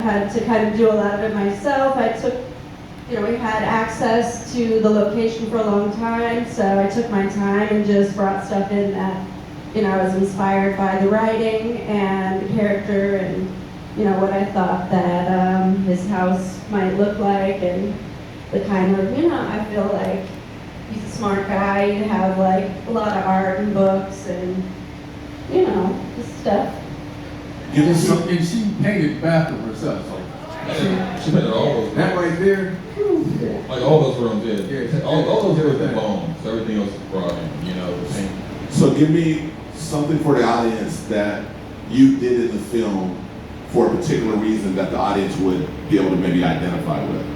had to kind of do a lot of it myself. We had access to the location for a long time, so I took my time and just brought stuff in that, I was inspired by the writing and the character and, what I thought that his house might look like, and the kind of, I feel like he's a smart guy. He'd have like a lot of art and books and, this stuff. And she painted bathroom herself. So She painted all those. that right there. Like all those rooms, yeah. Yeah. All those rooms are bones. Everything else is brought in, the paint. So give me something for the audience that you did in the film for a particular reason that the audience would be able to maybe identify with.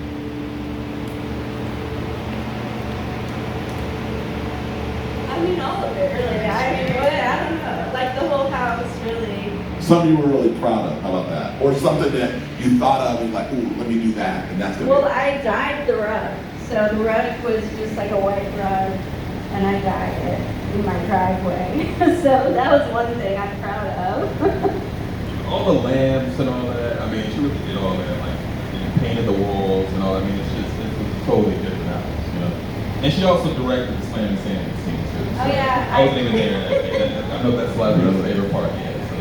All of it, really. I don't know. Like the whole house, really. Something you were really proud of, how about that? Or something that you thought of and like, ooh, let me do that, and that's gonna Well, I dyed the rug. So the rug was just like a white rug, and I dyed it in my driveway. So that was one thing I'm proud of. All the lamps and all that. I mean, she really did all that. Like, painted the walls and all. I mean, it's a totally different house, And she also directed the Slam and Sand scene too. So Oh, yeah. I wasn't even there. I know that's Lazaro's favorite part. Yeah, so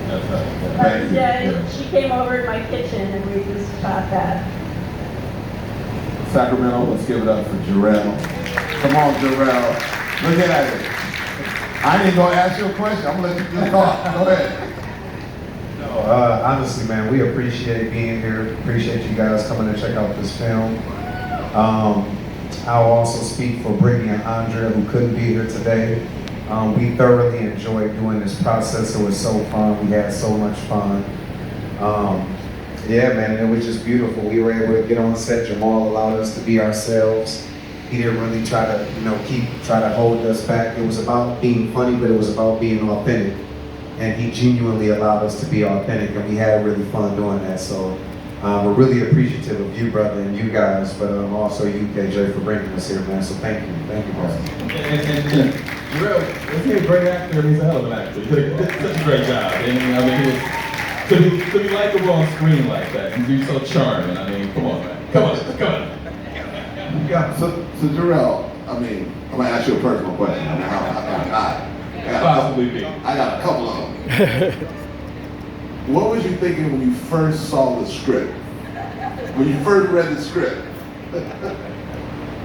that's her. But yeah, she came over in my kitchen and we just shot that. Sacramento, let's give it up for Jarrell. Come on, Jarrell. Look at it. I ain't gonna ask you a question. I'm gonna let you just talk. Go ahead. Honestly, man, we appreciate being here. Appreciate you guys coming to check out this film. I'll also speak for Brittany and Andrea, who couldn't be here today. We thoroughly enjoyed doing this process. It was so fun. We had so much fun. Yeah, man, and it was just beautiful. We were able to get on set. Jamal allowed us to be ourselves. He didn't really try to, try to hold us back. It was about being funny, but it was about being authentic. And he genuinely allowed us to be authentic, and we had really fun doing that. So we're really appreciative of you, brother, and you guys, but also you, KJ, for bringing us here, man. So thank you, guys. And Jarrell, was he a great actor? He's a hell of an actor. He did such a great job. He was to be likable on screen like that, and be so charming. I mean, come on, man. Come on. Yeah, so Jarrell, I'm gonna ask you a personal question. Possibly be. I got a couple of them. What was you thinking when you first saw the script? When you first read the script?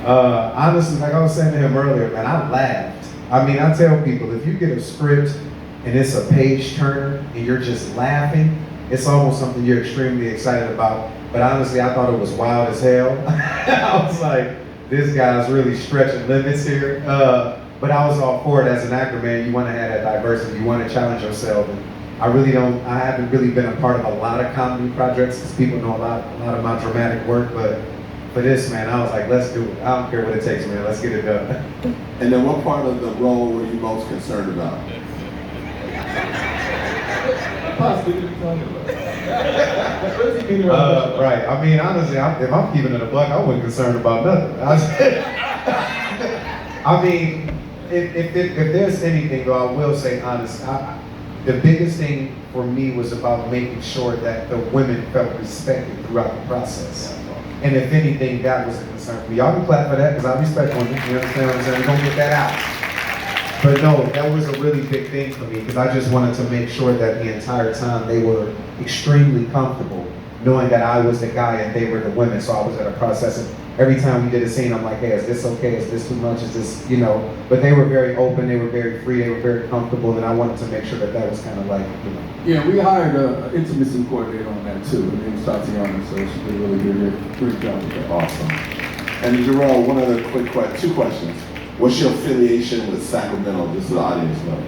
Honestly, like I was saying to him earlier, man, I laughed. I tell people, if you get a script and it's a page turner and you're just laughing, it's almost something you're extremely excited about. But honestly, I thought it was wild as hell. I was like, this guy's really stretching limits here. But I was all for it as an actor, man. You want to have that diversity. You want to challenge yourself. And I haven't really been a part of a lot of comedy projects because people know a lot of my dramatic work. But for this, man, I was like, let's do it. I don't care what it takes, man. Let's get it done. And then what part of the role were you most concerned about? Possibly be talking about. What does he mean about that? Right. Honestly, if I'm keeping it a buck, I wasn't concerned about nothing. If there's anything, though, I will say honest. The biggest thing for me was about making sure that the women felt respected throughout the process. And if anything, that was a concern for me. Y'all can clap for that because I respect women. You understand what I'm saying? We're gonna get that out. But no, that was a really big thing for me because I just wanted to make sure that the entire time they were extremely comfortable knowing that I was the guy and they were the women. So I was at a process and every time we did a scene, I'm like, hey, is this okay? Is this too much? Is this, but they were very open, they were very free, they were very comfortable, and I wanted to make sure that that was kind of like, Yeah, we hired an intimacy coordinator on that too. Her name is Tatiana, so she did a really great job with that. Awesome. And Jarrell, one other two questions. What's your affiliation with Sacramento, just so the audience knows?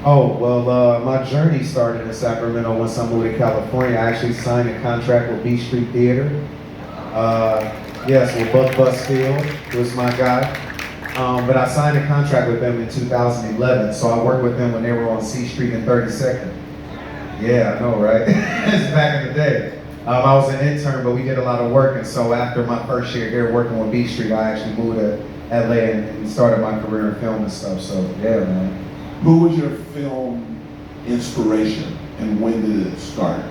Oh, well, my journey started in Sacramento once I moved to California. I actually signed a contract with Beach Street Theater. Yes, with Buck Busfield was my guy. But I signed a contract with them in 2011, so I worked with them when they were on C Street and 32nd. Yeah, I know, right? It's back in the day. I was an intern, but we did a lot of work, and so after my first year here working with Beach Street, I actually moved to LA and started my career in film and stuff, so yeah, man. Who was your film inspiration, and when did it start?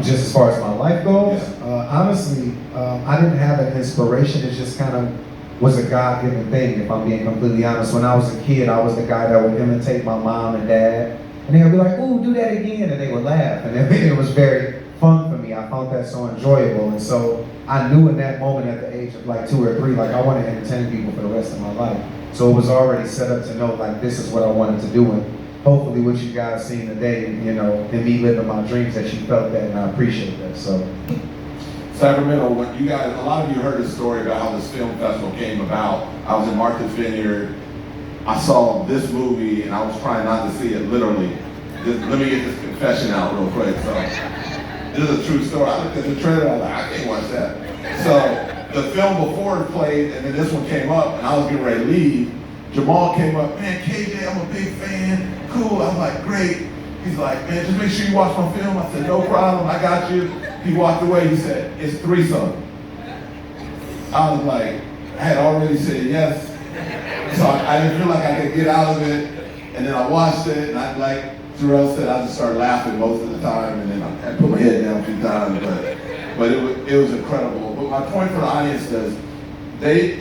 Just as far as my life goes, honestly, I didn't have an inspiration. It just kind of was a God-given thing, if I'm being completely honest. When I was a kid, I was the guy that would imitate my mom and dad. And they would be like, ooh, do that again. And they would laugh. And it was very fun for me. I found that so enjoyable. And so I knew in that moment at the age of like 2 or 3, like I want to entertain people for the rest of my life. So it was already set up to know like this is what I wanted to do. And hopefully what you guys seen today, you know, in me living my dreams, that you felt that, and I appreciate that. So Sacramento, when you guys, a lot of you heard the story about how this film festival came about. I was in Martha's Vineyard. I saw this movie and I was trying not to see it literally. Let me get this confession out real quick. So this is a true story. I looked at the trailer, I was like, I can't watch that. So the film before it played, and then this one came up, and I was getting ready to leave. Jamal came up, man, KJ, I'm a big fan. Cool. I was like, great. He's like, man, just make sure you watch my film. I said, no problem, I got you. He walked away, he said, it's threesome. I was like, I had already said yes. So I didn't feel like I could get out of it. And then I watched it, and I, like Terrell said, I just started laughing most of the time, and then I put my head down a few times, but it was incredible. But my point for the audience is,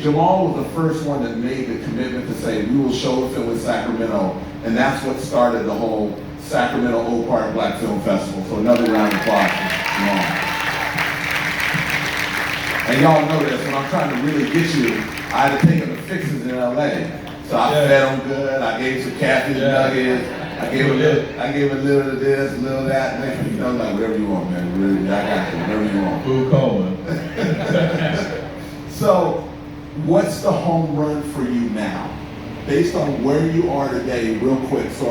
Jamal was the first one that made the commitment to say, we will show the film in Sacramento, and that's what started the whole Sacramento Oak Park Black Film Festival. So another round of applause for Jamal. And y'all know this, when I'm trying to really get you, I had to take him to Fixes in LA. So I fed him good, I gave some catfish nuggets, I gave a little of this, a little of that, next thing you know, like, whatever you want, man, really, I got you, whatever you want. Food coma. So, what's the home run for you now? Based on where you are today, real quick, so